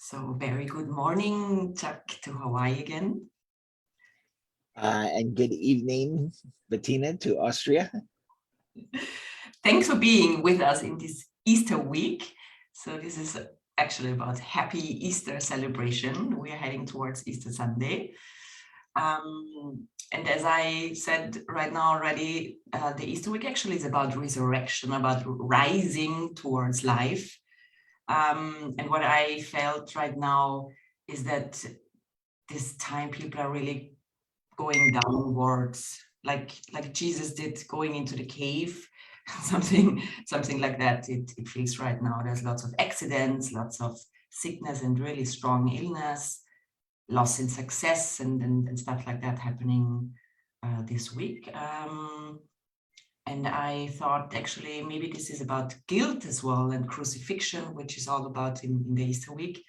So very good morning, Chuck, to Hawaii again. And good evening, Bettina, to Austria. Thanks for being with us in this Easter week. So this is actually about happy Easter celebration. We are heading towards Easter Sunday. And as I said right now already, the Easter week actually is about resurrection, about rising towards life. And what I felt right now is that this time people are really going downwards, like Jesus did, going into the cave, something like that. It feels right now. There's lots of accidents, lots of sickness, and really strong illness, loss in success, and stuff like that happening this week. And I thought actually maybe this is about guilt as well, and crucifixion, which is all about in the Easter week.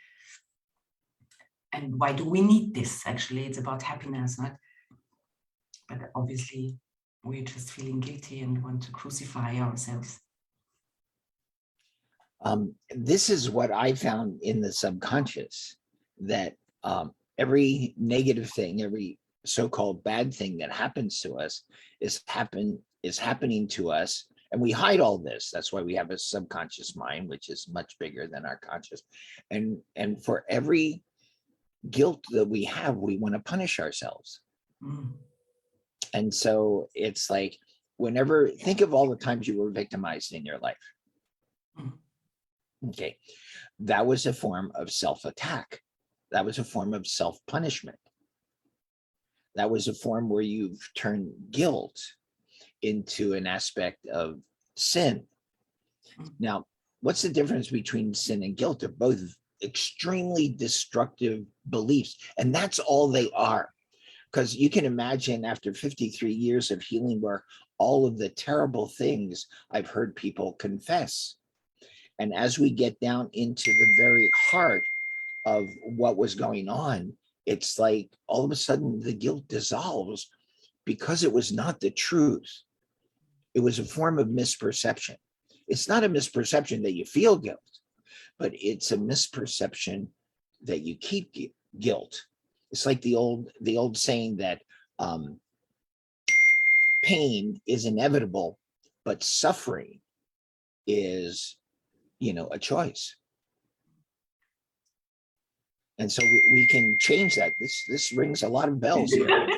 And why do we need this? Actually, it's about happiness, right? But obviously, we're just feeling guilty and want to crucify ourselves. This is what I found in the subconscious, that every negative thing, every so-called bad thing that happens to us is happening to us, and we hide all this. That's why we have a subconscious mind, which is much bigger than our conscious. And for every guilt that we have, we want to punish ourselves. And so it's like, whenever, think of all the times you were victimized in your life. Okay, that was a form of self-attack. That was a form of self-punishment. That was a form where you've turned guilt into an aspect of sin. Now, what's the difference between sin and guilt? They're both extremely destructive beliefs, and that's all they are. Because you can imagine, after 53 years of healing work, all of the terrible things I've heard people confess. And as we get down into the very heart of what was going on, it's like all of a sudden the guilt dissolves, because it was not the truth. It was a form of misperception. It's not a misperception that you feel guilt, but it's a misperception that you keep guilt. It's like the old saying that pain is inevitable, but suffering is, a choice. And so we can change that. This rings a lot of bells here.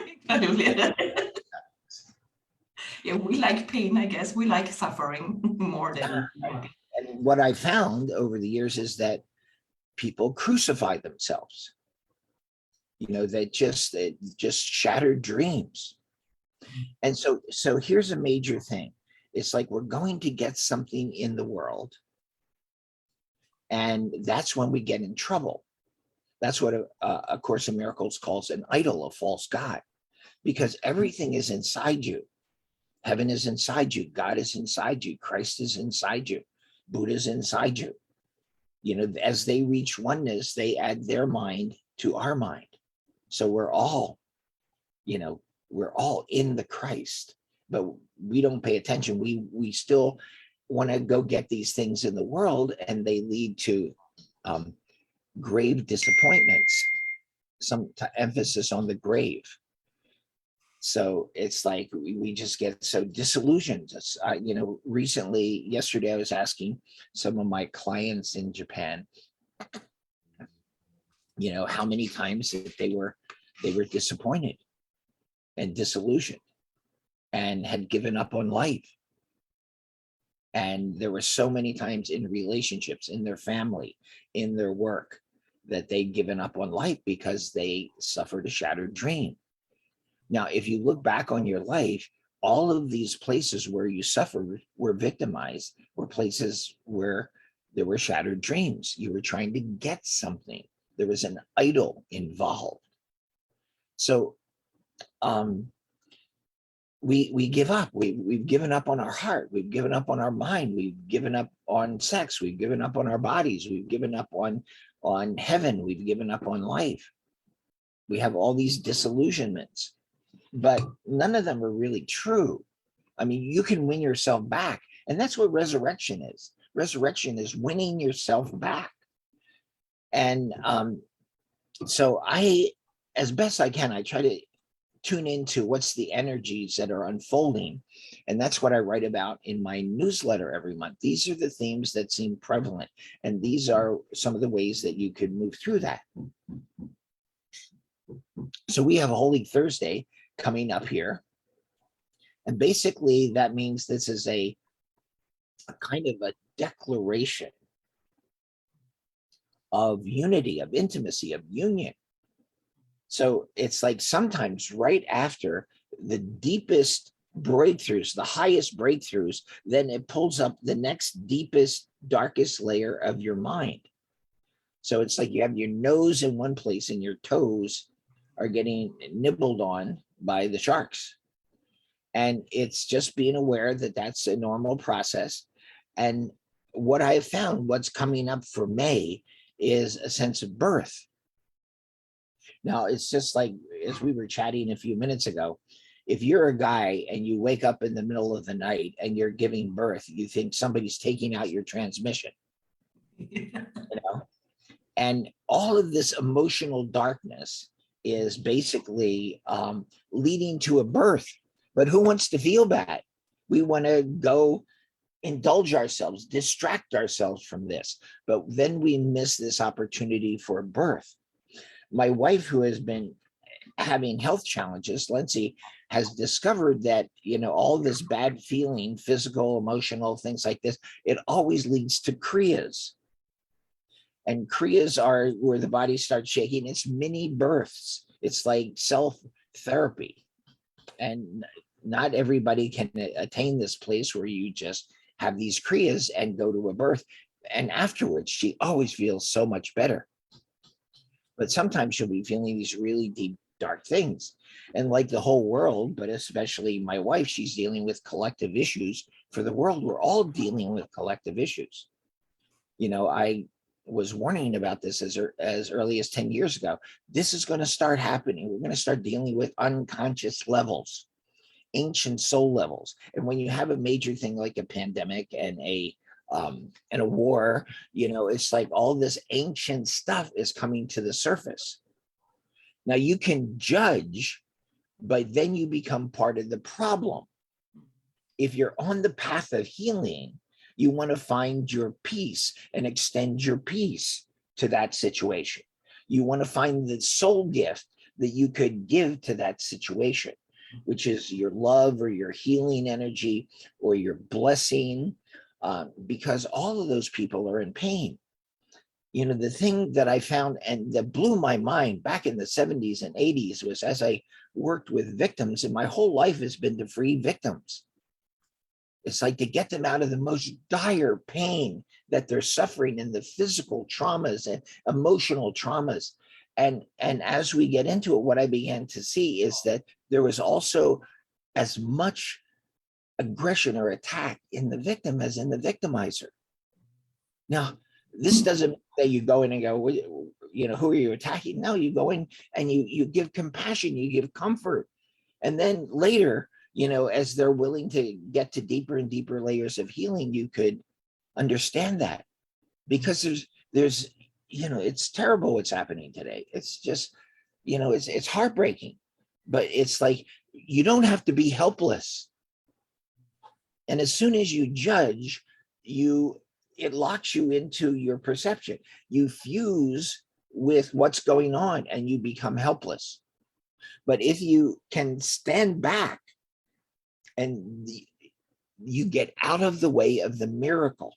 Yeah, we like pain, I guess. We like suffering more than happy. And what I found over the years is that people crucify themselves. That just shattered dreams. And so here's a major thing. It's like, we're going to get something in the world, and that's when we get in trouble. That's what a Course in Miracles calls an idol, a false god, because everything is inside you. Heaven is inside you. God is inside you. Christ is inside you. Buddha is inside you. As they reach oneness, they add their mind to our mind. So we're all in the Christ, but we don't pay attention. We still want to go get these things in the world, and they lead to grave disappointments, some emphasis on the grave. So it's like we just get so disillusioned. Recently, yesterday, I was asking some of my clients in Japan, how many times that they were disappointed and disillusioned and had given up on life. And there were so many times in relationships, in their family, in their work, that they'd given up on life because they suffered a shattered dream. Now, if you look back on your life, all of these places where you suffered, were victimized, were places where there were shattered dreams. You were trying to get something. There was an idol involved. So we give up. We've given up on our heart. We've given up on our mind. We've given up on sex. We've given up on our bodies. We've given up on heaven. We've given up on life. We have all these disillusionments, but none of them are really true. I mean, you can win yourself back. And that's what resurrection is. Resurrection is winning yourself back. And so I, as best I can, I try to tune into what's the energies that are unfolding. And that's what I write about in my newsletter every month. These are the themes that seem prevalent. And these are some of the ways that you could move through that. So we have a Holy Thursday coming up here. And basically that means this is a kind of a declaration of unity, of intimacy, of union. So it's like sometimes right after the deepest breakthroughs, the highest breakthroughs, then it pulls up the next deepest, darkest layer of your mind. So it's like you have your nose in one place and your toes are getting nibbled on by the sharks. And it's just being aware that that's a normal process. And what I have found, what's coming up for May is a sense of birth. Now, it's just like, as we were chatting a few minutes ago, if you're a guy and you wake up in the middle of the night and you're giving birth, you think somebody's taking out your transmission, you know? And all of this emotional darkness is basically leading to a birth. But who wants to feel bad? We want to go indulge ourselves, distract ourselves from this. But then we miss this opportunity for birth. My wife, who has been having health challenges, Lindsay, has discovered that, you know, all this bad feeling, physical, emotional, things like this, it always leads to kriyas. And kriyas are where the body starts shaking. It's mini births. It's like self-therapy. And not everybody can attain this place where you just have these kriyas and go to a birth. And afterwards, she always feels so much better. But sometimes she'll be feeling these really deep, dark things. And like the whole world, but especially my wife, she's dealing with collective issues for the world. We're all dealing with collective issues. You know, I was warning about this as early as 10 years ago. This is going to start happening. We're going to start dealing with unconscious levels, ancient soul levels. And when you have a major thing like a pandemic and a war, you know, it's like all this ancient stuff is coming to the surface. Now you can judge, but then you become part of the problem. If you're on the path of healing, you want to find your peace and extend your peace to that situation. You want to find the soul gift that you could give to that situation, which is your love or your healing energy or your blessing, because all of those people are in pain. You know, the thing that I found and that blew my mind back in the 70s and 80s was, as I worked with victims, and my whole life has been to free victims. It's like to get them out of the most dire pain that they're suffering in the physical traumas and emotional traumas. And as we get into it, what I began to see is that there was also as much aggression or attack in the victim as in the victimizer. Now, this doesn't mean that you go in and go, you know, who are you attacking? No, you go in and you give compassion, you give comfort. And then later, you know, as they're willing to get to deeper and deeper layers of healing, you could understand that. Because there's, you know, it's terrible what's happening today. It's just, you know, it's heartbreaking. But it's like, you don't have to be helpless. And as soon as you judge, it locks you into your perception. You fuse with what's going on and you become helpless. But if you can stand back and you get out of the way of the miracle,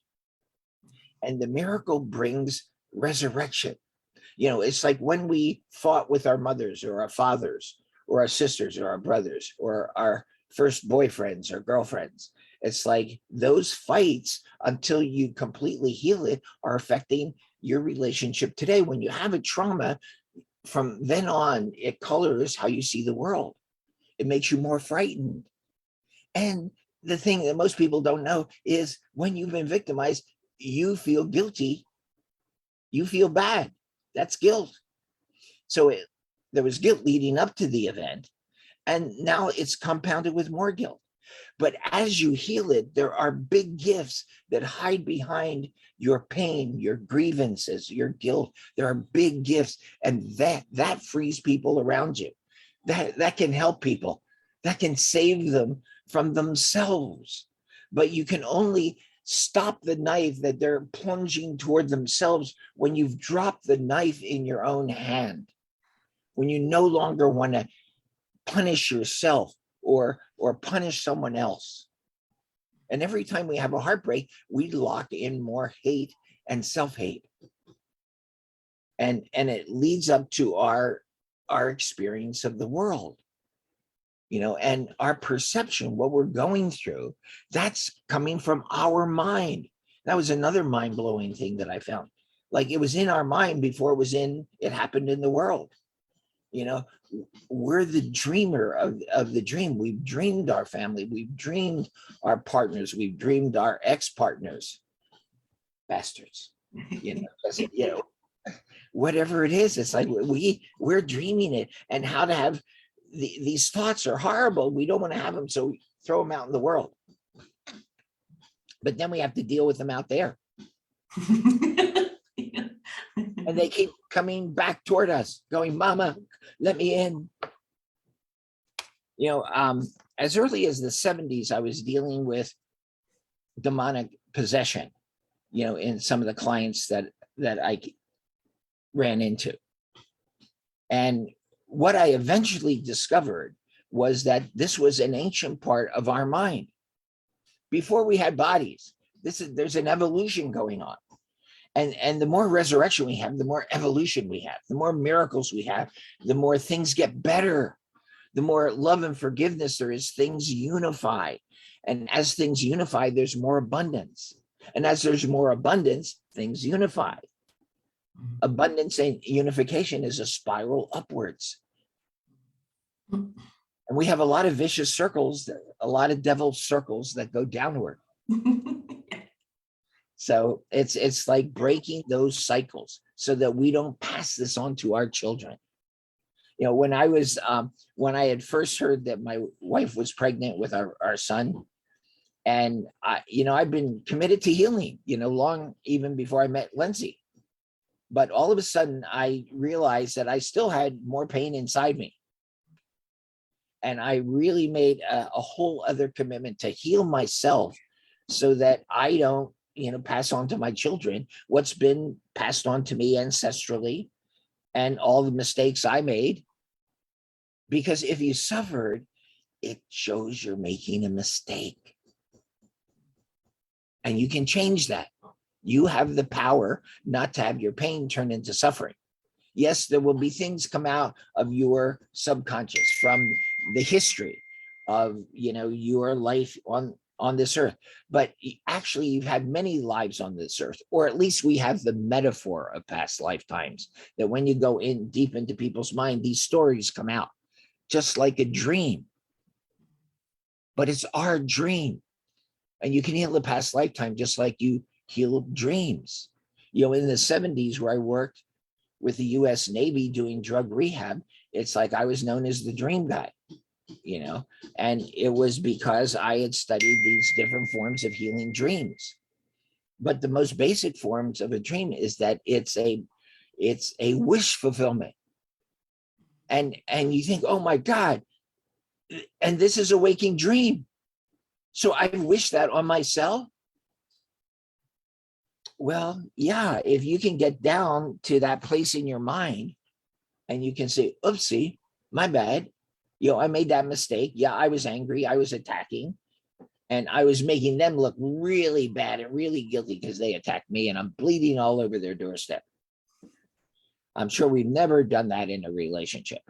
and the miracle brings resurrection. You know, it's like when we fought with our mothers or our fathers or our sisters or our brothers or our first boyfriends or girlfriends. It's like those fights, until you completely heal it, are affecting your relationship today. When you have a trauma, from then on, it colors how you see the world. It makes you more frightened. And the thing that most people don't know is when you've been victimized, you feel guilty. You feel bad. That's guilt. So there was guilt leading up to the event. And now it's compounded with more guilt. But as you heal it, there are big gifts that hide behind your pain, your grievances, your guilt. There are big gifts, and that frees people around you. That can help people. That can save them from themselves. But you can only stop the knife that they're plunging toward themselves when you've dropped the knife in your own hand, when you no longer want to punish yourself or punish someone else. And every time we have a heartbreak, we lock in more hate and self-hate. And it leads up to our experience of the world, and our perception, what we're going through, that's coming from our mind. That was another mind-blowing thing that I found. Like, it was in our mind before it happened in the world. We're the dreamer of the dream. We've dreamed our family. We've dreamed our partners. We've dreamed our ex-partners. Bastards. Whatever it is, it's like we're dreaming it. And how to have these thoughts are horrible. We don't want to have them, so we throw them out in the world. But then we have to deal with them out there. And they keep coming back toward us, going, "Mama, let me in." As early as the 70s, I was dealing with demonic possession, in some of the clients that I ran into. And what I eventually discovered was that this was an ancient part of our mind. Before we had bodies, there's an evolution going on. And the more resurrection we have, the more evolution we have, the more miracles we have, the more things get better, the more love and forgiveness there is, things unify. And as things unify, there's more abundance. And as there's more abundance, things unify. Abundance and unification is a spiral upwards. And we have a lot of vicious circles, a lot of devil circles that go downward. So it's like breaking those cycles so that we don't pass this on to our children. When I had first heard that my wife was pregnant with our son, and I've been committed to healing, long even before I met Lindsay. But all of a sudden, I realized that I still had more pain inside me. And I really made a whole other commitment to heal myself so that I don't, pass on to my children what's been passed on to me ancestrally and all the mistakes I made. Because if you suffered, it shows you're making a mistake. And you can change that. You have the power not to have your pain turn into suffering. Yes, there will be things come out of your subconscious from the history of, your life on this earth. But actually, you've had many lives on this earth, or at least we have the metaphor of past lifetimes, that when you go in deep into people's mind, these stories come out just like a dream. But it's our dream. And you can heal a past lifetime just like you heal dreams. In the 70s, where I worked with the US Navy doing drug rehab, it's like I was known as the dream guy, and it was because I had studied these different forms of healing dreams. But the most basic forms of a dream is that it's a wish fulfillment. And you think, oh my God, and this is a waking dream. So I wish that on myself. Well, yeah, if you can get down to that place in your mind and you can say, oopsie, my bad. I made that mistake. Yeah, I was angry. I was attacking. And I was making them look really bad and really guilty because they attacked me, and I'm bleeding all over their doorstep. I'm sure we've never done that in a relationship.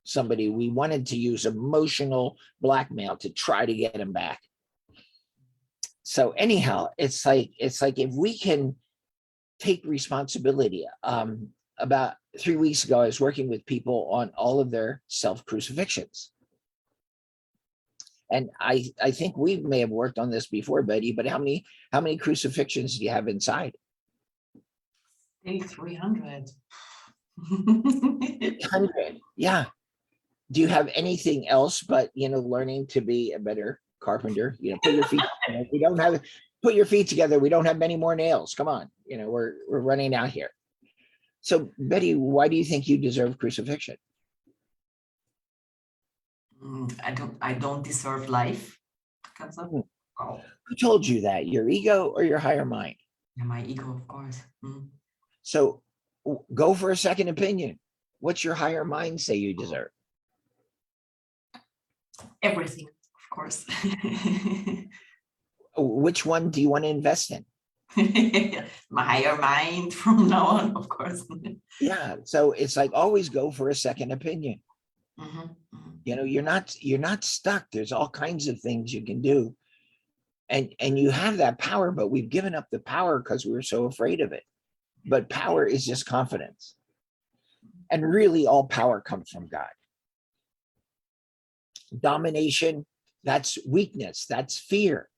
Somebody, we wanted to use emotional blackmail to try to get them back. So anyhow, it's like if we can take responsibility. About 3 weeks ago, I was working with people on all of their self-crucifixions. And I think we may have worked on this before, Betty, but how many crucifixions do you have inside? 300. 800, yeah. do you have anything else but, learning to be a better carpenter? Put your feet, we don't have, put your feet together. We don't have many more nails. Come on. We're running out here. So Betty, why do you think you deserve crucifixion? I don't deserve life. Oh. Who told you that? Your ego or your higher mind? Yeah, my ego, of course. So go for a second opinion. What's your higher mind say you deserve? Everything, of course. Which one do you want to invest in? My higher mind from now on, of course. Yeah. So it's like always go for a second opinion. You're not stuck. There's all kinds of things you can do. And you have that power, but we've given up the power because we were so afraid of it. But power is just confidence. And really all power comes from God. Domination, that's weakness, that's fear.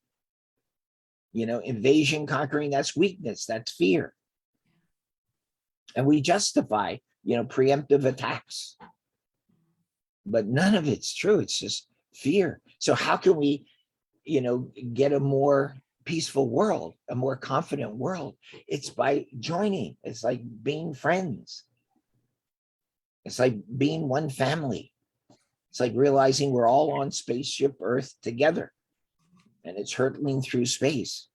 Invasion, conquering, that's weakness, that's fear. And we justify, preemptive attacks. But none of it's true. It's just fear. So how can we, get a more peaceful world, a more confident world? It's by joining. It's like being friends. It's like being one family. It's like realizing we're all on spaceship Earth together, and it's hurtling through space.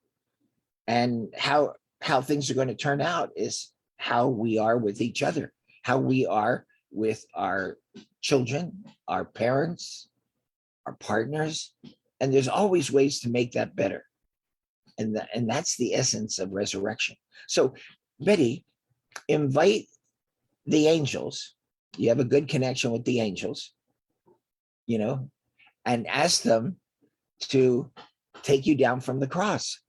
And how things are going to turn out is how we are with each other, how we are with our children, our parents, our partners. And there's always ways to make that better. And that's the essence of resurrection. So, Betty, invite the angels. You have a good connection with the angels, and ask them to take you down from the cross.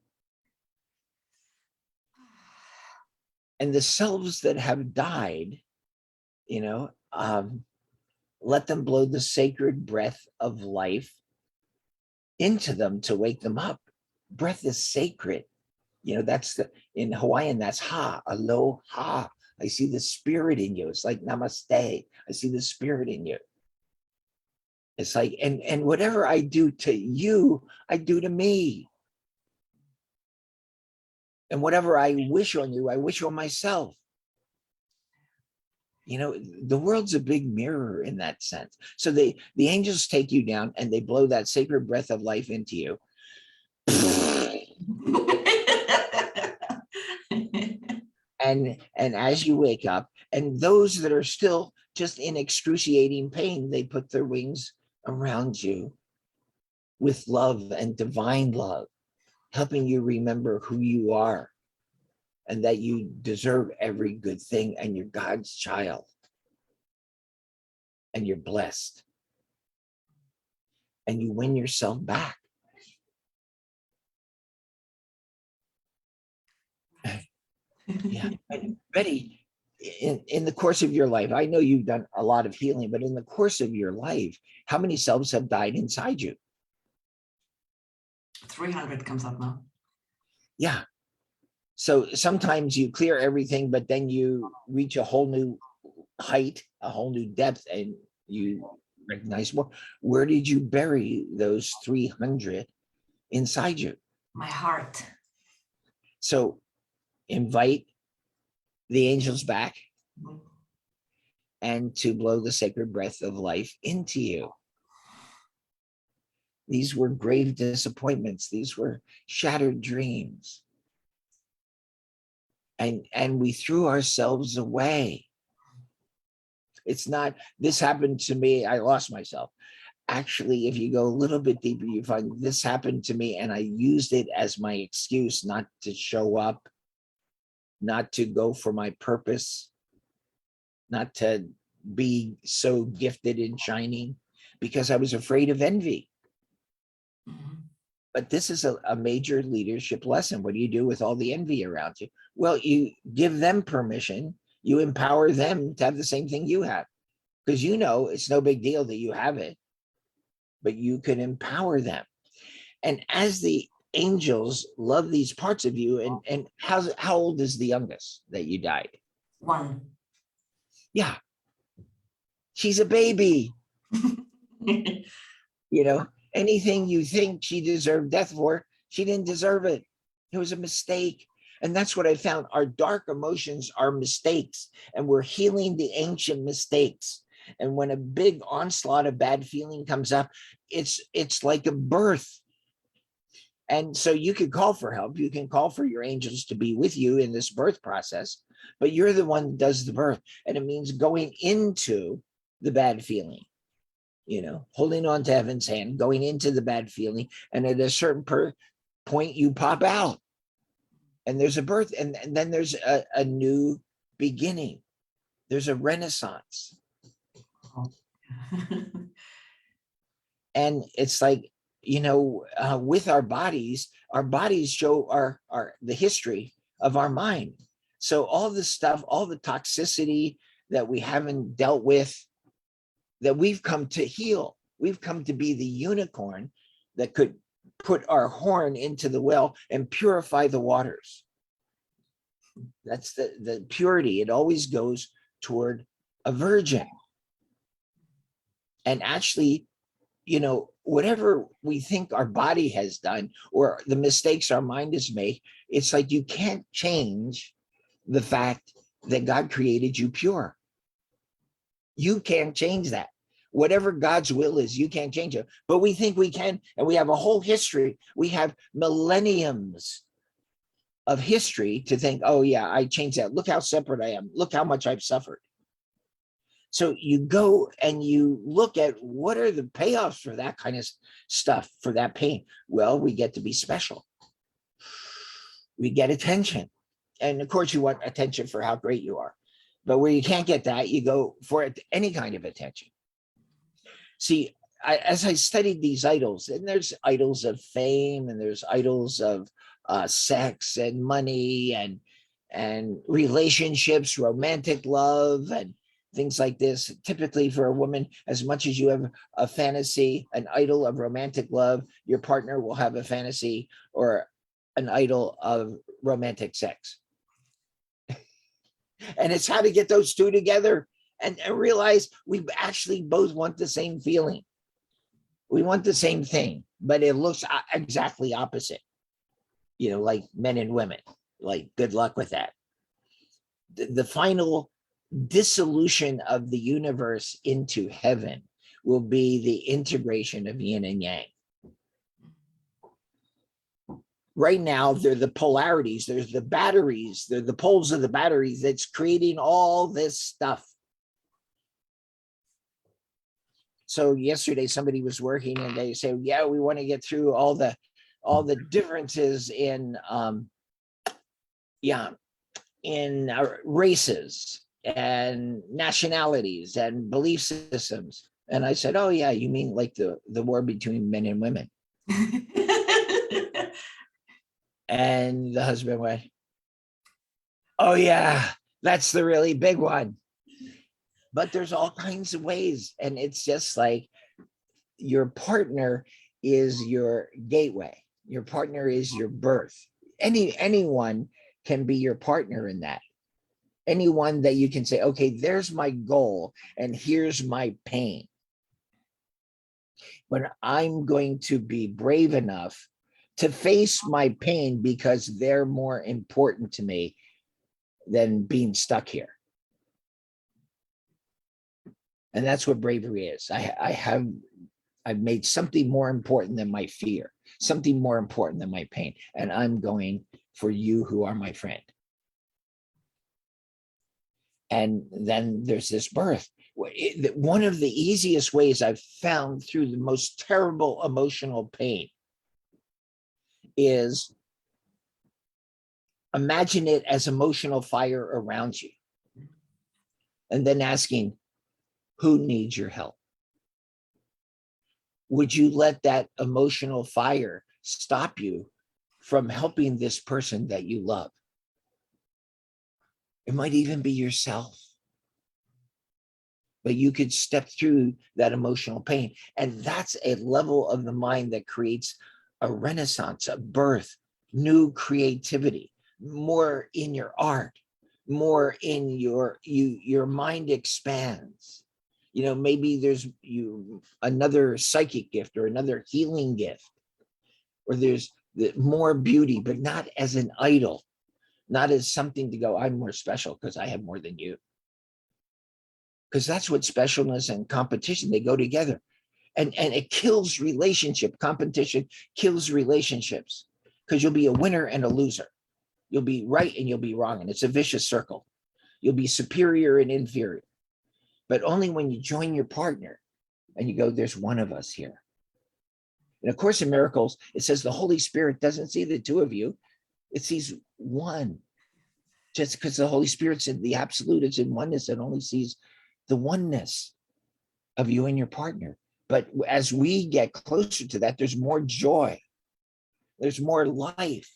And the selves that have died, let them blow the sacred breath of life into them to wake them up. Breath is sacred. That's in Hawaiian, that's ha, aloha. I see the spirit in you. It's like namaste. I see the spirit in you. It's like, and whatever I do to you, I do to me. And whatever I wish on you, I wish on myself. The world's a big mirror in that sense. So the angels take you down and they blow that sacred breath of life into you. And as you wake up, and those that are still just in excruciating pain, they put their wings around you with love and divine love, helping you remember who you are and that you deserve every good thing and you're God's child and you're blessed and you win yourself back. Yeah. Betty, in the course of your life, I know you've done a lot of healing, but in the course of your life, how many selves have died inside you? 300 comes up now. Yeah. So sometimes you clear everything, but then you reach a whole new height, a whole new depth, and you recognize more. Where did you bury those 300 inside you? My heart. So invite the angels back and to blow the sacred breath of life into you. These were grave disappointments. These were shattered dreams. And we threw ourselves away. It's not, this happened to me, I lost myself. Actually, if you go a little bit deeper, you find this happened to me and I used it as my excuse not to show up, not to go for my purpose, not to be so gifted and shining, because I was afraid of envy. But this is a major leadership lesson. What do you do with all the envy around you? Well, you give them permission. You empower them to have the same thing you have, because it's no big deal that you have it, but you can empower them. And as the angels love these parts of you, and how old is the youngest that you died? 1. Yeah. She's a baby. You know, anything you think she deserved death for, she didn't deserve it. It was a mistake. And that's what I found. Our dark emotions are mistakes, and we're healing the ancient mistakes. And when a big onslaught of bad feeling comes up, it's like a birth. And so you can call for help. You can call for your angels to be with you in this birth process, but you're the one that does the birth. And it means going into the bad feeling, you know, holding on to heaven's hand, going into the bad feeling. And at a certain point, you pop out, and there's a birth. And then there's a new beginning. There's a renaissance. And it's like, you know, with our bodies show our the history of our mind. So all the stuff, all the toxicity that we haven't dealt with, that we've come to heal. We've come to be the unicorn that could put our horn into the well and purify the waters. That's the purity. It always goes toward a virgin. And actually, you know, whatever we think our body has done or the mistakes our mind has made, it's like you can't change the fact that God created you pure. You can't change that. Whatever God's will is, you can't change it. But we think we can, and we have a whole history. We have millenniums of history to think, oh yeah, I changed that. Look how separate I am. Look how much I've suffered. So you go and you look at what are the payoffs for that kind of stuff, for that pain. Well, we get to be special. We get attention. And of course, you want attention for how great you are. But where you can't get that, you go for any kind of attention. See, as I studied these idols, and there's idols of fame, and there's idols of sex and money and relationships, romantic love, and things like this. Typically for a woman, as much as you have a fantasy, an idol of romantic love, your partner will have a fantasy or an idol of romantic sex. And it's how to get those two together and realize we actually both want the same feeling. We want the same thing, but it looks exactly opposite. You know, like men and women, like good luck with that. The final dissolution of the universe into heaven will be the integration of yin and yang. Right now, they're the polarities, there's the batteries, they're the poles of the batteries that's creating all this stuff. So yesterday, somebody was working and they said, yeah, we want to get through all the differences in races and nationalities and belief systems. And I said, oh yeah, you mean like the war between men and women? And the husband went, oh yeah, that's the really big one. But there's all kinds of ways. And it's just like your partner is your gateway. Your partner is your birth. Anyone can be your partner in that. Anyone that you can say, okay, there's my goal and here's my pain. But I'm going to be brave enough to face my pain because they're more important to me than being stuck here. And that's what bravery is. I've made something more important than my fear, something more important than my pain. And I'm going for you who are my friend. And then there's this birth. One of the easiest ways I've found through the most terrible emotional pain is imagine it as emotional fire around you. And then asking, who needs your help? Would you let that emotional fire stop you from helping this person that you love? It might even be yourself. But you could step through that emotional pain. And that's a level of the mind that creates a renaissance, a birth, new creativity, more in your art, more in your mind expands. Maybe there's another psychic gift or another healing gift, or there's more beauty, but not as an idol, not as something to go, I'm more special because I have more than you. Because that's what specialness and competition, they go together. And it kills relationship. Competition kills relationships, because you'll be a winner and a loser. You'll be right and you'll be wrong. And it's a vicious circle. You'll be superior and inferior. But only when you join your partner and you go, there's one of us here. And of course, in Miracles, it says the Holy Spirit doesn't see the two of you. It sees one. Just because the Holy Spirit's in the absolute, it's in oneness, it only sees the oneness of you and your partner. But as we get closer to that, there's more joy. There's more life.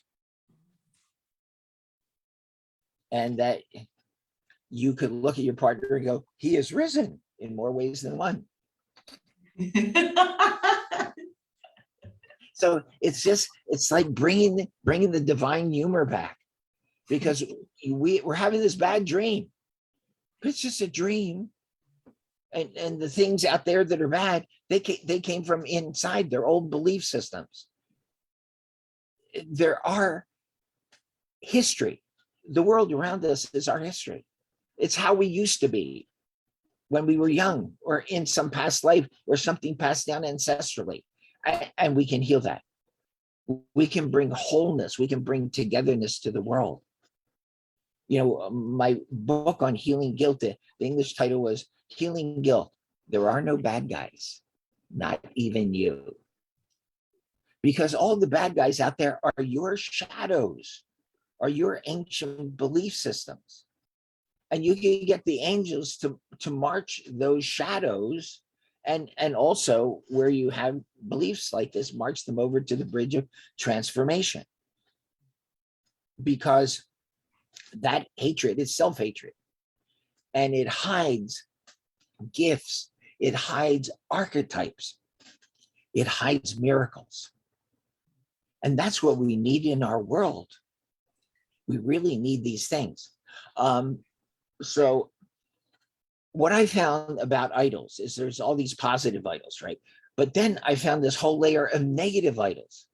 And that you could look at your partner and go, he is risen in more ways than one. So it's like bringing the divine humor back, because we're having this bad dream. It's just a dream. And the things out there that are bad, they came from inside their old belief systems. There are history. The world around us is our history. It's how we used to be when we were young, or in some past life, or something passed down ancestrally. And we can heal that. We can bring wholeness. We can bring togetherness to the world. My book on healing guilt, the English title was Healing Guilt. There are no bad guys, not even you. Because all the bad guys out there are your shadows, are your ancient belief systems. And you can get the angels to march those shadows, and also where you have beliefs like this, march them over to the bridge of transformation. Because that hatred is self-hatred, and it hides gifts, it hides archetypes, it hides miracles. And that's what we need in our world. We really need these things. So what I found about idols is there's all these positive idols, right? But then I found this whole layer of negative idols.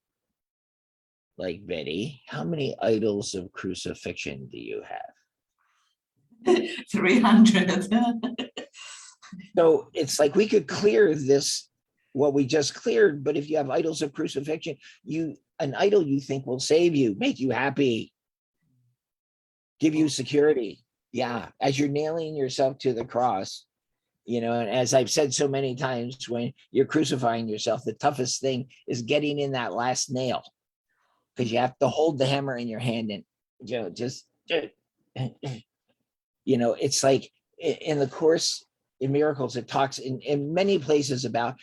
Like, Betty, how many idols of crucifixion do you have? 300. So it's like we could clear this, what we just cleared, but if you have idols of crucifixion, an idol you think will save you, make you happy, give you security. Yeah, as you're nailing yourself to the cross, and as I've said so many times, when you're crucifying yourself, the toughest thing is getting in that last nail, because you have to hold the hammer in your hand and it's like in the Course in Miracles, it talks in many places about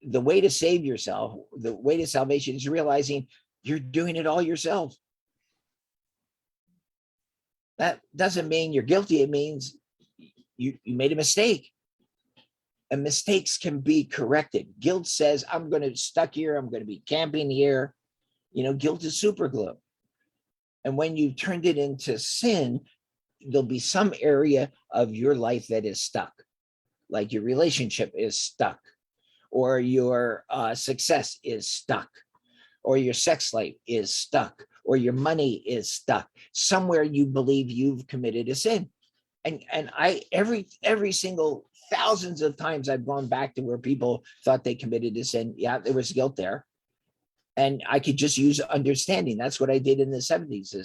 the way to save yourself. The way to salvation is realizing you're doing it all yourself. That doesn't mean you're guilty. It means you made a mistake. And mistakes can be corrected. Guilt says, I'm going to stuck here. I'm going to be camping here. Guilt is super glue. And when you've turned it into sin, there'll be some area of your life that is stuck. Like your relationship is stuck, or your success is stuck, or your sex life is stuck, or your money is stuck. Somewhere you believe you've committed a sin. And I every single thousands of times I've gone back to where people thought they committed a sin. Yeah, there was guilt there. And I could just use understanding. That's what I did in the 70s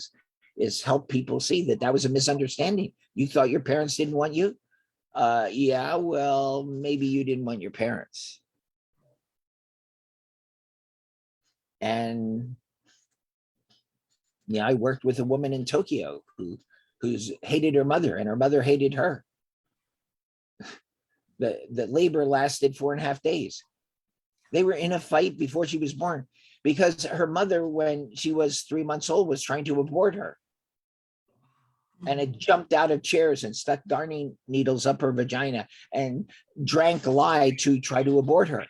is help people see that was a misunderstanding. You thought your parents didn't want you? Yeah, well, maybe you didn't want your parents. And I worked with a woman in Tokyo who's hated her mother, and her mother hated her. The labor lasted 4.5 days. They were in a fight before she was born, because her mother, when she was 3 months old, was trying to abort her. And it jumped out of chairs and stuck darning needles up her vagina and drank lye to try to abort her.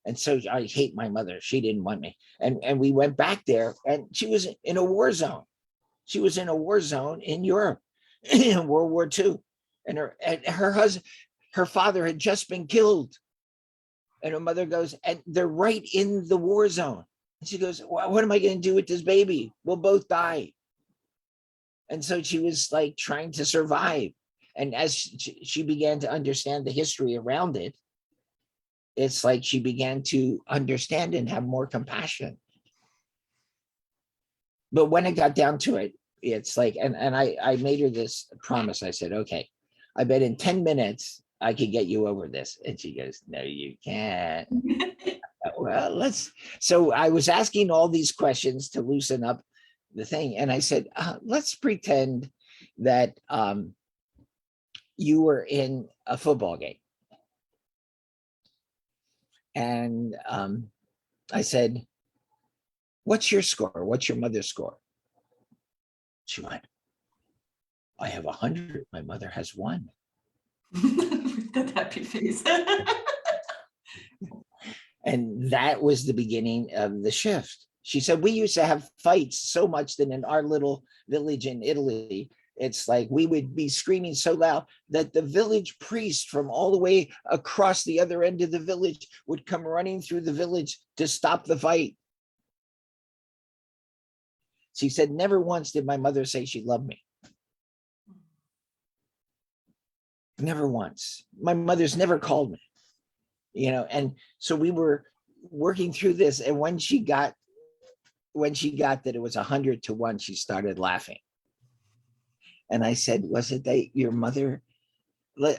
And so I hate my mother. She didn't want me. And we went back there, and she was in a war zone. She was in a war zone in Europe in World War II. And her husband, her father had just been killed. And her mother goes, and they're right in the war zone. And she goes, well, what am I going to do with this baby? We'll both die. And so she was like trying to survive. And as she began to understand the history around it, it's like she began to understand and have more compassion. But when it got down to it, it's like, and I made her this promise. I said, okay, I bet in 10 minutes I could get you over this. And she goes, no, you can't. Well, so I was asking all these questions to loosen up the thing. And I said, let's pretend that you were in a football game. And I said, what's your score? What's your mother's score? She went, I have 100. My mother has 1. With that happy face. And that was the beginning of the shift. She said, we used to have fights so much that in our little village in Italy, it's like we would be screaming so loud that the village priest from all the way across the other end of the village would come running through the village to stop the fight. She said, never once did my mother say she loved me. Never once. My mother's never called me, and so we were working through this. And when she got that it was 100 to 1, she started laughing. And I said, was it that your mother,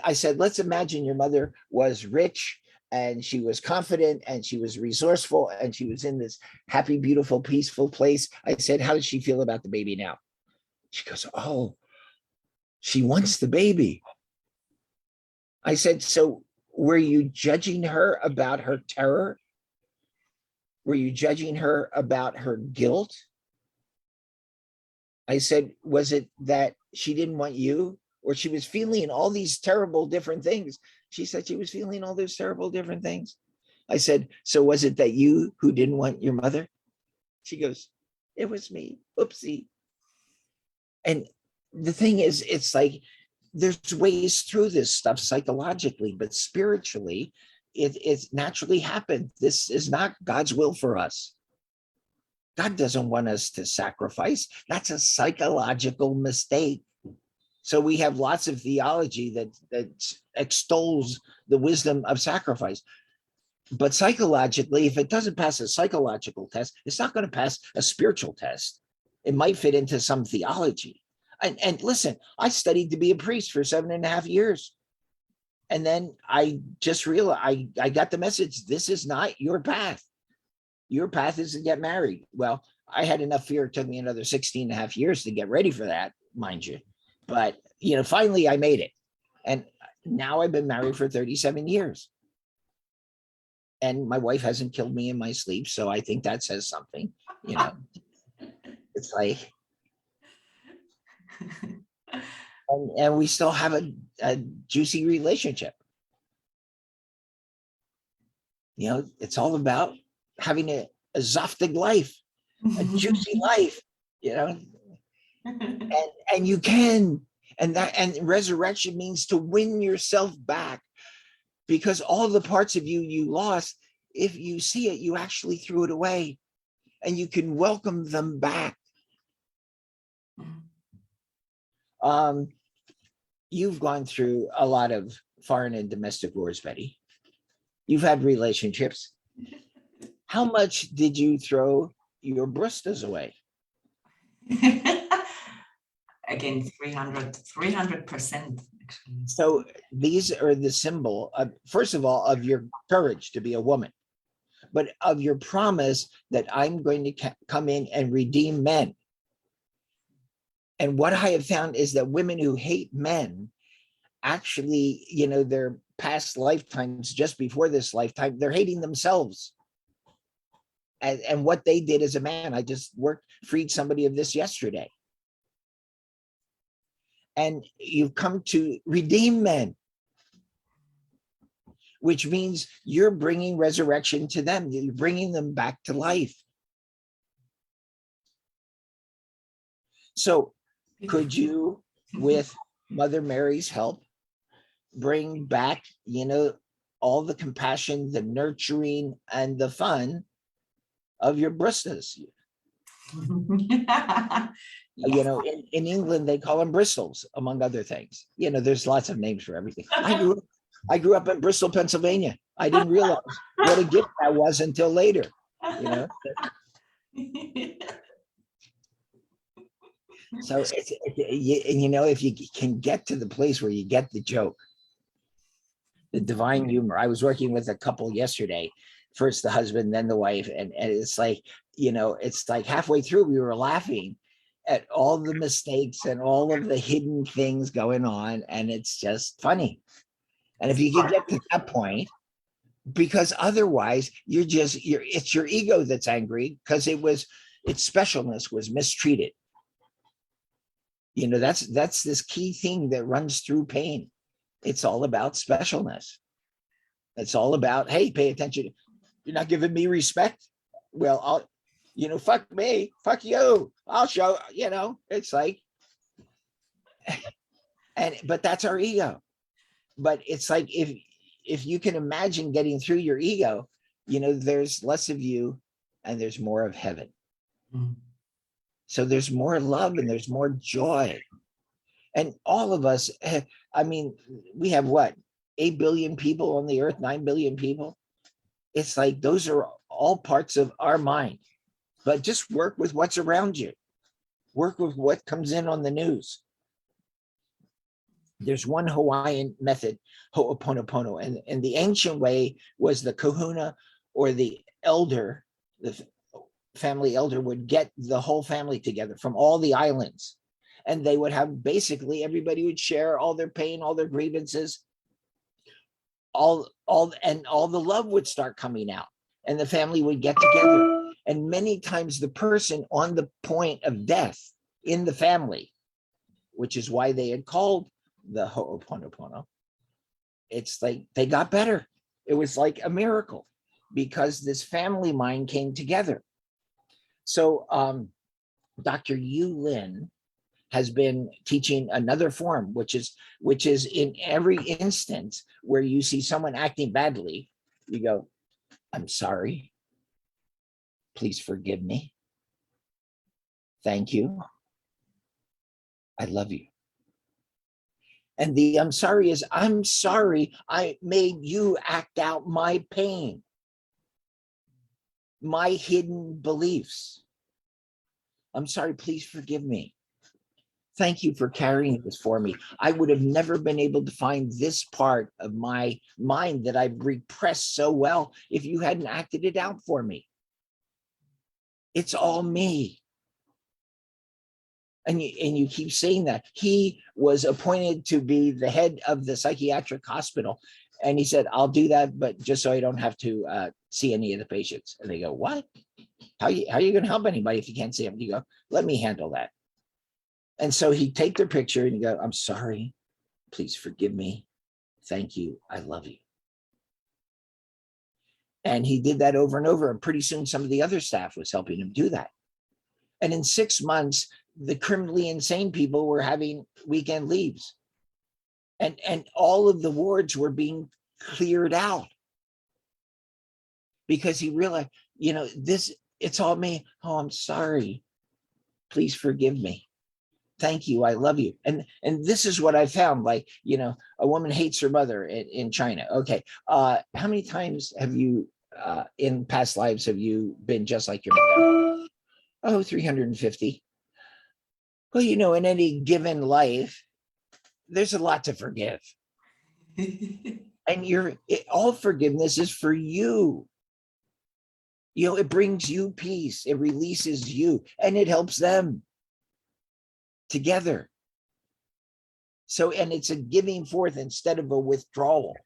I said, let's imagine your mother was rich and she was confident and she was resourceful and she was in this happy, beautiful, peaceful place. I said, how does she feel about the baby now? She goes, oh, she wants the baby. I said, so were you judging her about her terror? Were you judging her about her guilt? I said, was it that she didn't want you, or she was feeling all these terrible different things? She said she was feeling all those terrible different things. I said, so was it that you who didn't want your mother? She goes, it was me. Oopsie. And the thing is, it's like there's ways through this stuff psychologically, but spiritually, it's naturally happened. This is not God's will for us. God doesn't want us to sacrifice. That's a psychological mistake. So we have lots of theology that extols the wisdom of sacrifice. But psychologically, if it doesn't pass a psychological test, it's not going to pass a spiritual test. It might fit into some theology. And listen, I studied to be a priest for 7.5 years. And then I just realized, I got the message, this is not your path. Your path is to get married. Well, I had enough fear. It took me another 16.5 years to get ready for that, mind you. But, finally I made it. And now I've been married for 37 years. And my wife hasn't killed me in my sleep. So I think that says something, It's like, and we still have a juicy relationship. It's all about having a zoftig life, a juicy life, and you can, and resurrection means to win yourself back, because all the parts of you lost, if you see it, you actually threw it away, and you can welcome them back. You've gone through a lot of foreign and domestic wars, Betty. You've had relationships. How much did you throw your brustas away? Again, 300%. Actually. So these are the symbol of, first of all, of your courage to be a woman, but of your promise that I'm going to come in and redeem men. And what I have found is that women who hate men, actually, their past lifetimes, just before this lifetime, they're hating themselves. And what they did as a man. I just freed somebody of this yesterday. And you've come to redeem men, which means you're bringing resurrection to them. You're bringing them back to life. So could you, with Mother Mary's help, bring back, all the compassion, the nurturing, and the fun of your bristles. Yes. In England, they call them bristles, among other things. There's lots of names for everything. I grew up in Bristol, Pennsylvania. I didn't realize what a gift that was until later. So if you can get to the place where you get the joke, the divine humor. I was working with a couple yesterday, first the husband, then the wife, and it's like, it's like halfway through we were laughing at all the mistakes and all of the hidden things going on, and it's just funny. And if you can get to that point, because otherwise it's your ego that's angry because its specialness was mistreated. That's this key thing that runs through pain. It's all about specialness. It's all about, hey, pay attention. You're not giving me respect. Well, fuck me, fuck you. I'll show, it's like, but that's our ego. But it's like, if you can imagine getting through your ego, there's less of you and there's more of heaven. Mm. So there's more love and there's more joy. And all of us, we have what, 8 billion people on the earth, 9 billion people. It's like, those are all parts of our mind, but just work with what's around you. Work with what comes in on the news. There's one Hawaiian method, Ho'oponopono, and the ancient way was the kahuna, or the elder, the family elder, would get the whole family together from all the islands. And they would have, basically everybody would share all their pain, all their grievances, all the love would start coming out, and the family would get together. And many times the person on the point of death in the family, which is why they had called the Ho'oponopono, it's like they got better. It was like a miracle because this family mind came together. So Dr. Yu Lin has been teaching another form, which is in every instance where you see someone acting badly, you go, I'm sorry. Please forgive me. Thank you. I love you. And the I'm sorry is, I'm sorry I made you act out my pain, my hidden beliefs. I'm sorry, please forgive me. Thank you for carrying this for me. I would have never been able to find this part of my mind that I've repressed so well if you hadn't acted it out for me. It's all me. And you keep saying that. He was appointed to be the head of the psychiatric hospital. And he said, I'll do that, but just so I don't have to see any of the patients. And they go, what? How are you going to help anybody if you can't see them? You go, let me handle that. And so he'd take their picture and he'd go, I'm sorry, please forgive me. Thank you, I love you. And he did that over and over. And pretty soon some of the other staff was helping him do that. And in 6 months, the criminally insane people were having weekend leaves. And all of the wards were being cleared out. Because he realized, it's all me. Oh, I'm sorry. Please forgive me. Thank you. I love you. And this is what I found, like, a woman hates her mother in China. Okay. How many times have you, in past lives, have you been just like your mother? Oh, 350. Well, in any given life, there's a lot to forgive. And all forgiveness is for you. It brings you peace. It releases you and it helps them together. So, and it's a giving forth instead of a withdrawal.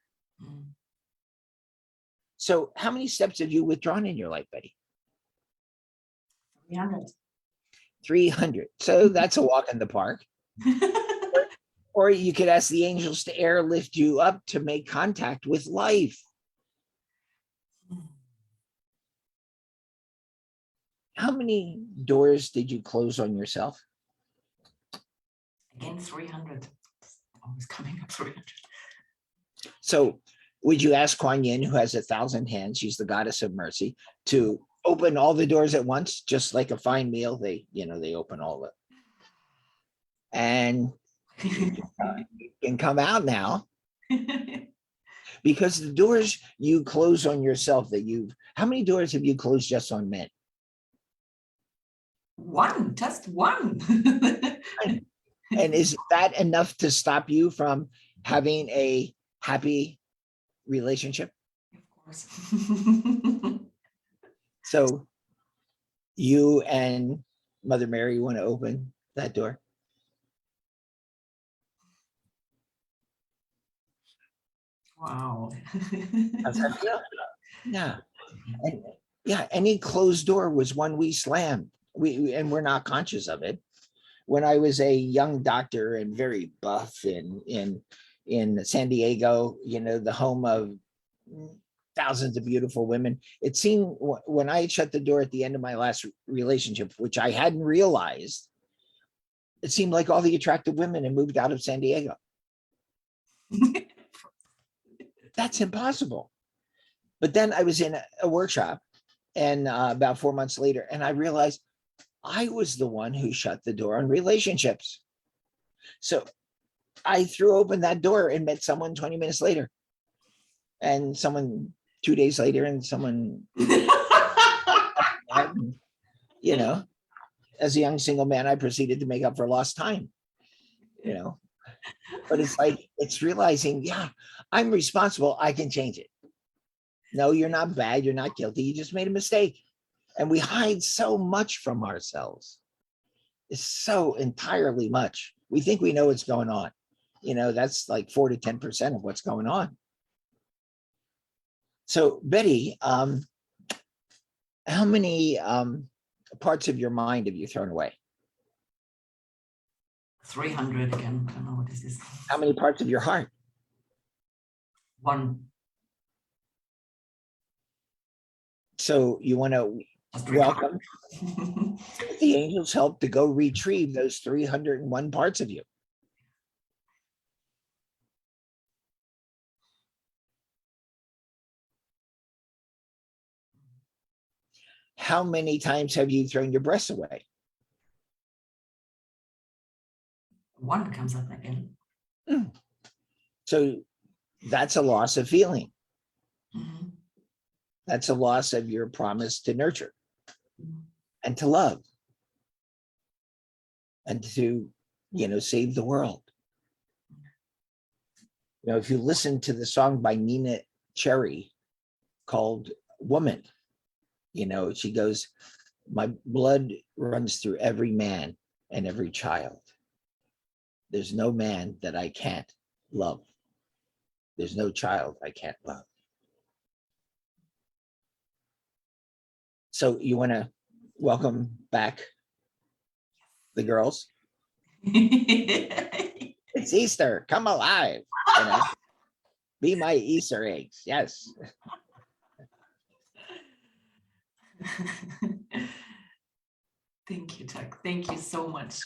So how many steps have you withdrawn in your life, Betty? 300. 300. So that's a walk in the park. Or you could ask the angels to airlift you up to make contact with life. How many doors did you close on yourself? Again, 300. Always coming up 300. So would you ask Kuan Yin, who has 1,000 hands, she's the goddess of mercy, to open all the doors at once, just like a fine meal? They open all the, and you can come out now, because the doors you close on yourself how many doors have you closed just on men? One, just one. And is that enough to stop you from having a happy relationship? Of course. So you and Mother Mary want to open that door? Wow. How's that feel? Yeah. And yeah, any closed door was one we slammed. And we're not conscious of it. When I was a young doctor and very buff in San Diego, the home of thousands of beautiful women, it seemed when I shut the door at the end of my last relationship, which I hadn't realized, it seemed like all the attractive women had moved out of San Diego. That's impossible. But then I was in a workshop, and about 4 months later, and I realized I was the one who shut the door on relationships. So I threw open that door and met someone 20 minutes later, and someone 2 days later, and someone, as a young single man, I proceeded to make up for lost time, but it's realizing, yeah, I'm responsible. I can change it. No, you're not bad. You're not guilty. You just made a mistake. And we hide so much from ourselves. It's so entirely much. We think we know what's going on. That's like 4 to 10% of what's going on. So Betty, how many parts of your mind have you thrown away? 300 again. I don't know what this is. How many parts of your heart? 1. So you want to welcome the angels' help to go retrieve those 301 parts of you. How many times have you thrown your breasts away? 1 comes up again. So that's a loss of feeling. Mm-hmm. That's a loss of your promise to nurture and to love and to, save the world. If you listen to the song by Nina Cherry called Woman, she goes, my blood runs through every man and every child. There's no man that I can't love. There's no child I can't love. So you want to welcome back the girls? It's Easter. Come alive. Be my Easter eggs. Yes. Thank you, Chuck. Thank you so much.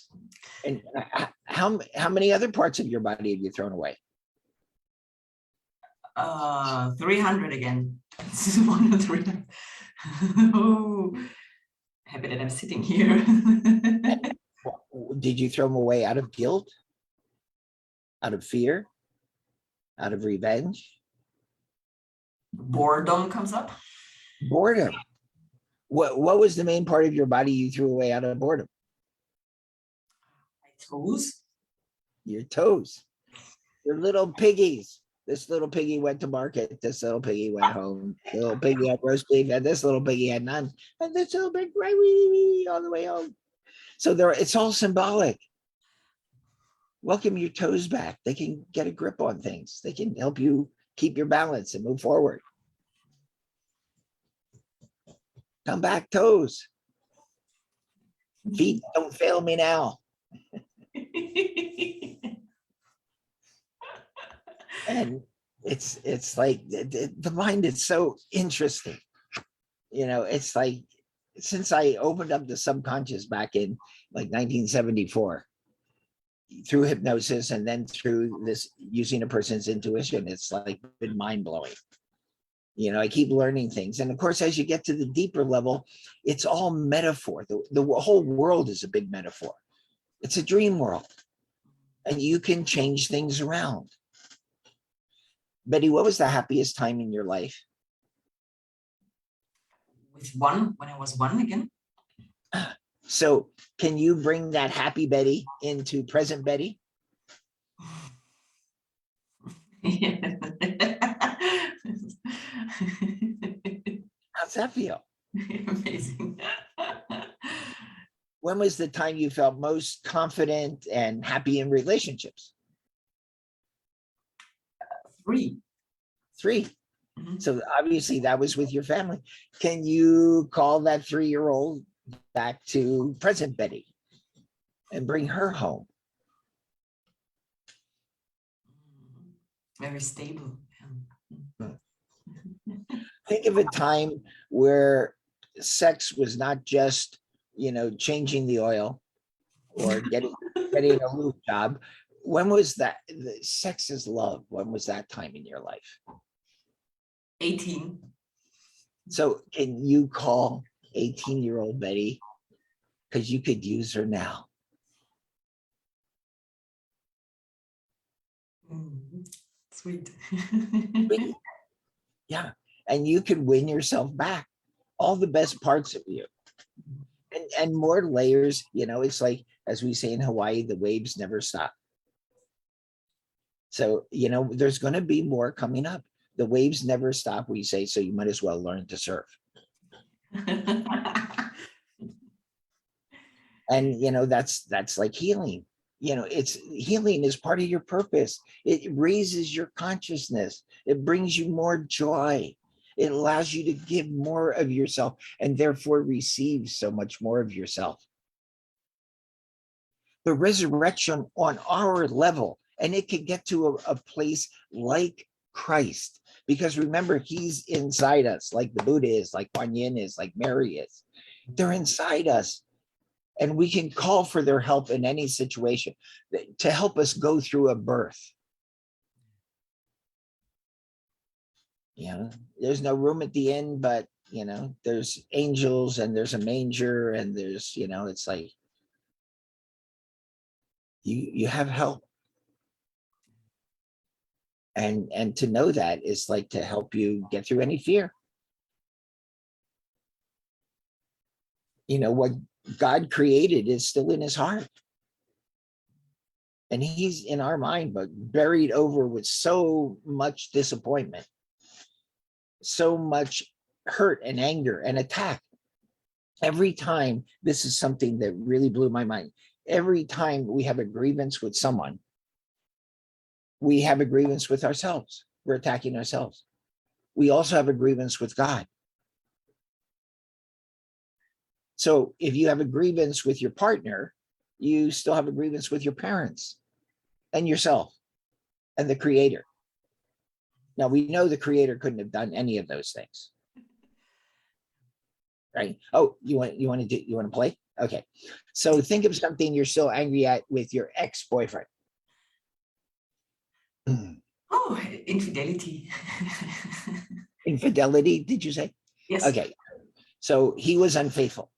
And how many other parts of your body have you thrown away? 300 again. This is 1 of 3. Oh, happy that I'm sitting here. Did you throw them away out of guilt? Out of fear? Out of revenge? Boredom comes up. Boredom. What was the main part of your body you threw away out of boredom? My toes. Your toes. Your little piggies. This little piggy went to market. This little piggy went home. The little piggy had roast beef, and this little piggy had none. And this little pig right all the way home. So it's all symbolic. Welcome your toes back. They can get a grip on things. They can help you keep your balance and move forward. Come back, toes. Feet, don't fail me now. And it's like the mind is so interesting. It's like since I opened up the subconscious back in like 1974, through hypnosis and then through this using a person's intuition, it's like been mind-blowing. You know, I keep learning things. And of course, as you get to the deeper level, it's all metaphor. The whole world is a big metaphor. It's a dream world. And you can change things around. Betty, what was the happiest time in your life? With one, when I was one again. So can you bring that happy Betty into present Betty? How's that feel? Amazing. When was the time you felt most confident and happy in relationships? 3. Mm-hmm. So obviously that was with your family. Can you call that 3-year-old back to present Betty and bring her home? Very stable. Think of a time where sex was not just, you know, changing the oil or getting a lube job. When was that? Sex is love. When was that time in your life? 18. So can you call 18-year-old Betty? Because you could use her now. Sweet. Yeah. And you could win yourself back, all the best parts of you. And more layers, you know, it's like, as we say in Hawaii, the waves never stop. So, you know, there's going to be more coming up. The waves never stop, we say, so you might as well learn to surf. And, you know, that's like healing. You know, it's healing is part of your purpose. It raises your consciousness. It brings you more joy. It allows you to give more of yourself and therefore receive so much more of yourself. The resurrection on our level, and it can get to a place like Christ, because remember, he's inside us, like the Buddha is, like Kuan Yin is, like Mary is. They're inside us. And we can call for their help in any situation to help us go through a birth. You know, there's no room at the inn, but, you know, there's angels and there's a manger and there's, you know, it's like you have help. And to know that is like to help you get through any fear. You know, what God created is still in his heart. And he's in our mind, but buried over with so much disappointment, so much hurt and anger and attack. Every time, this is something that really blew my mind. Every time we have a grievance with someone, we have a grievance with ourselves. We're attacking ourselves. We also have a grievance with God. So if you have a grievance with your partner, you still have a grievance with your parents and yourself and the creator. Now we know the creator couldn't have done any of those things. Right? Oh, you want to play? Okay. So think of something you're still angry at with your ex-boyfriend. Oh, infidelity. Infidelity, did you say? Yes. Okay. So he was unfaithful.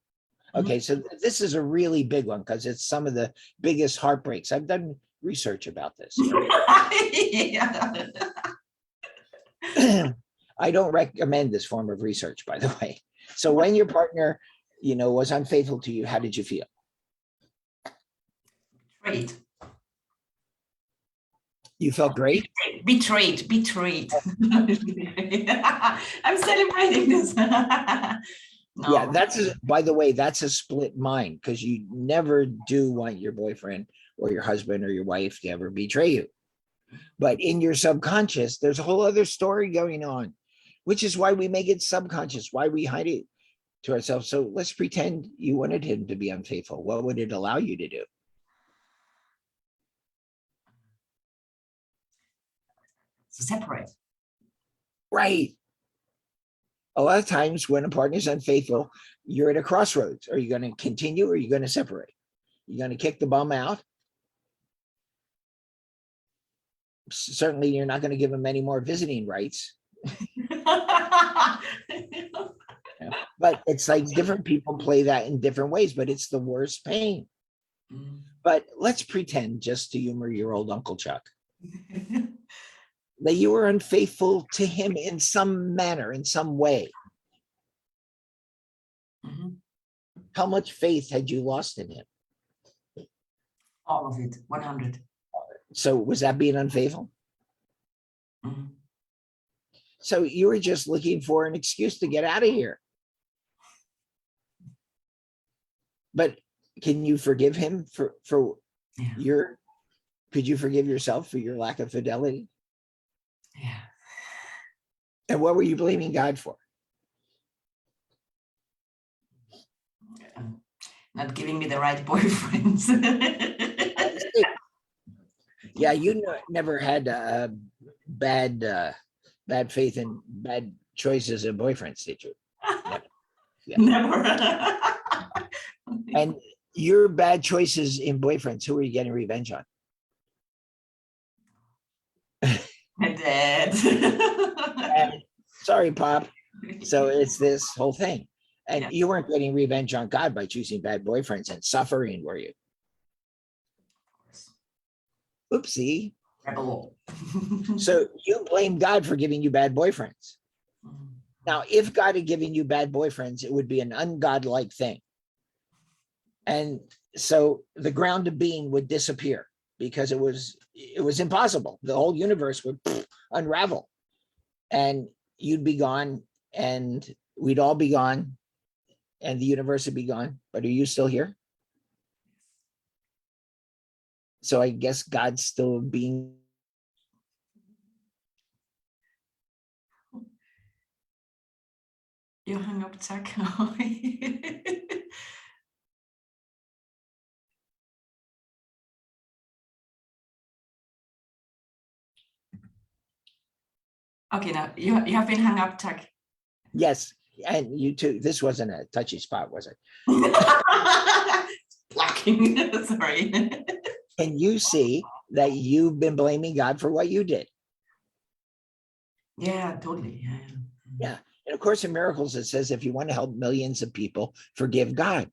Okay, so this is a really big one because it's some of the biggest heartbreaks. I've done research about this. I don't recommend this form of research, by the way. So when your partner, you know, was unfaithful to you, how did you feel? Betrayed. You felt great? Betrayed. I'm celebrating this. No. Yeah, by the way, that's a split mind, because you never do want your boyfriend or your husband or your wife to ever betray you. But in your subconscious, there's a whole other story going on, which is why we make it subconscious, why we hide it to ourselves. So let's pretend you wanted him to be unfaithful. What would it allow you to do? To separate. Right. A lot of times when a partner is unfaithful, you're at a crossroads. Are you going to continue or are you going to separate? You're going to kick the bum out Certainly, you're not going to give him any more visiting rights. But it's like different people play that in different ways, but it's the worst pain. But let's pretend, just to humor your old Uncle Chuck, that you were unfaithful to him in some manner, in some way. How much faith had you lost in him? All of it, 100. So was that being unfaithful? So you were just looking for an excuse to get out of here. But can you forgive him for your, could you forgive yourself for your lack of fidelity? Yeah. And what were you blaming God for? Not giving me the right boyfriends. Yeah, you never had bad faith and bad choices of boyfriends, did you? Never. Yeah. Never. And your bad choices in boyfriends, who are you getting revenge on? My dad. And, sorry, Pop. So it's this whole thing. And Yeah. you weren't getting revenge on God by choosing bad boyfriends and suffering, were you? Oopsie. Rebel. So you blame God for giving you bad boyfriends. Now, if God had given you bad boyfriends, it would be an ungodlike thing. And so the ground of being would disappear because it was impossible. The whole universe would unravel and you'd be gone and we'd all be gone and the universe would be gone. But are you still here? So I guess God's still being. You hung up, Chuck. Okay, now you have been hung up, Chuck. Yes, and you too. This wasn't a touchy spot, was it? Blocking. Sorry. Can you see that you've been blaming God for what you did? Yeah, totally. Yeah. And of course, in Miracles, it says, if you want to help millions of people, forgive God.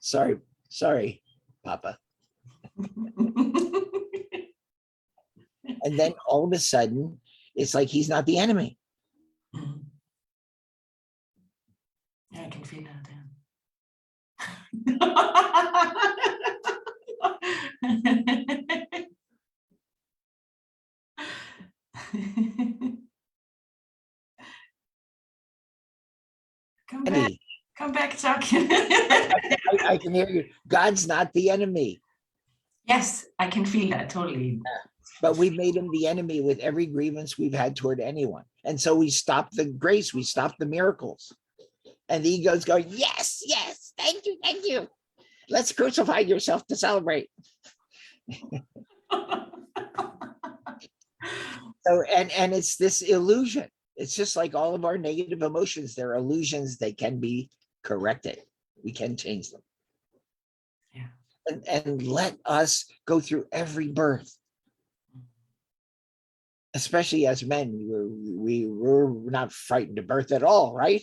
Sorry, Papa. And then all of a sudden, it's like he's not the enemy. Yeah, I can feel that. Come back. Enemy. Come back, Chuck. I can hear you. God's not the enemy. Yes, I can feel that totally. But we've made him the enemy with every grievance we've had toward anyone. And so we stop the grace, we stop the miracles. And the ego's going, yes, yes, thank you. Let's crucify yourself to celebrate. So, and it's this illusion. It's just like all of our negative emotions. They're illusions. They can be corrected. We can change them. Yeah. And let us go through every birth. Especially as men, we're not frightened of birth at all, right?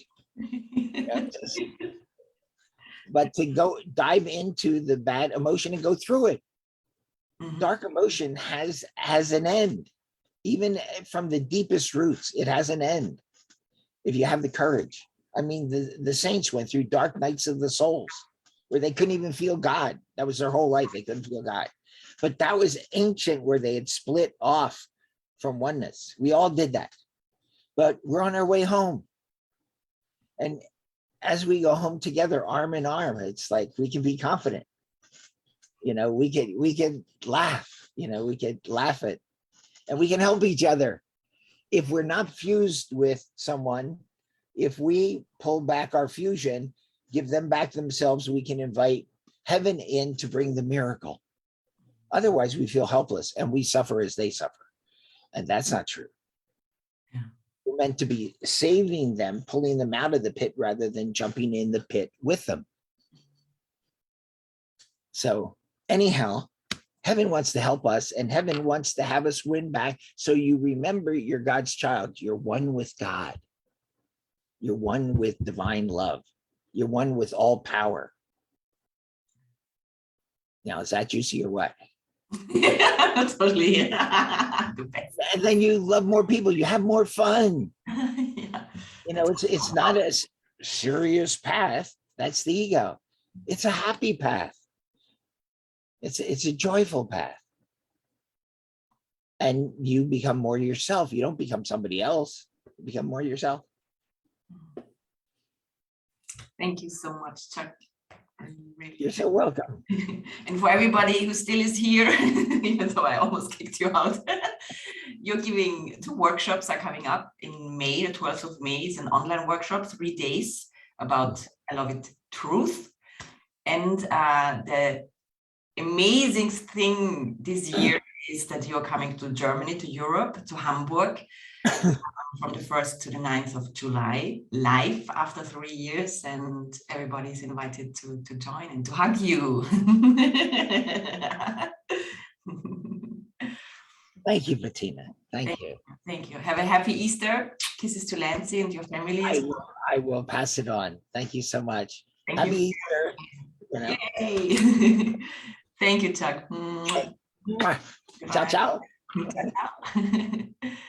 But to go dive into the bad emotion and go through it. Dark emotion has an end. Even from the deepest roots, it has an end. If you have the courage. I mean, the saints went through dark nights of the souls where they couldn't even feel God. That was their whole life. They couldn't feel God. But that was ancient, where they had split off from oneness. We all did that. But we're on our way home. And as we go home together, arm in arm, it's like we can be confident. We can laugh, we could laugh at, and we can help each other. If we're not fused with someone, if we pull back our fusion, give them back themselves, we can invite heaven in to bring the miracle. Otherwise, we feel helpless and we suffer as they suffer. And that's not true. Yeah. We're meant to be saving them, pulling them out of the pit rather than jumping in the pit with them. So anyhow, heaven wants to help us, and heaven wants to have us win back. So you remember you're God's child. You're one with God. You're one with divine love. You're one with all power. Now, is that juicy or what? Totally. And then you love more people. You have more fun. Yeah. You know, it's not a serious path. That's the ego. It's a happy path. It's a joyful path. And you become more yourself. You don't become somebody else. You become more yourself. Thank you so much, Chuck. You're so welcome. And for everybody who still is here, even though I almost kicked you out, you're giving 2 workshops are coming up in May, the 12th of May. It's an online workshop, 3 days about, I love it, truth. And the amazing thing this year is that you're coming to Germany, to Europe, to Hamburg, from the 1st to the 9th of July, live after 3 years, and everybody's invited to join and to hug you. Thank you, Bettina. Thank you. Thank you. Have a happy Easter. Kisses to Lancy and your family as well. I will pass it on. Thank you so much. Thank Happy you. Easter. You know. Yay. Thank you, Chuck. Ciao, ciao. Ciao.